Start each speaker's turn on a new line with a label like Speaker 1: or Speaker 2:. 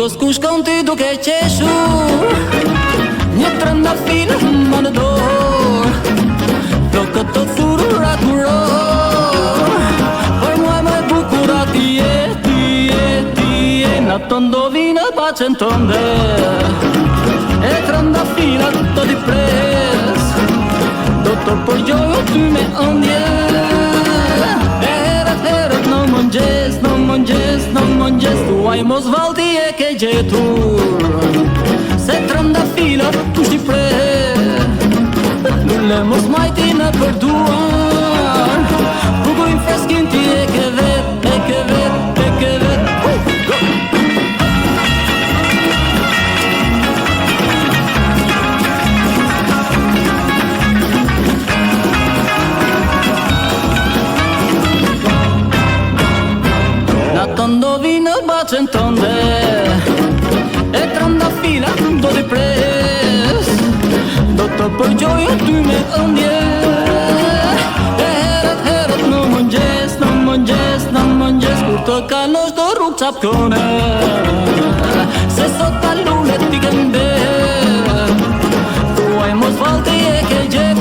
Speaker 1: Rrugës ku shkon ty duke qeshur një trëndafil më në dorë, do këtë thurur akuror. Për mua më e bukur atje, në të ndovinë pacën tënde, e trëndafilat të t'i pres, do të përgjojë ty me ëndje. Herët në mëngjes, tuaj mos valti e ke gjetur, se trëndafilat tu shti pres, nulle mos majti në përduar, bukujnë freskin ti e ke vet, e ke vet, e ke vet. Të ndovi në bacën tënde, e trëndafila do t'i pres, do të përgjojë ty me ëndje. E herët në mëngjes, kur të kalosh do rrugë qapkone, se sot ta lullet t'i kënde, tuaj mos valti e ke gjep.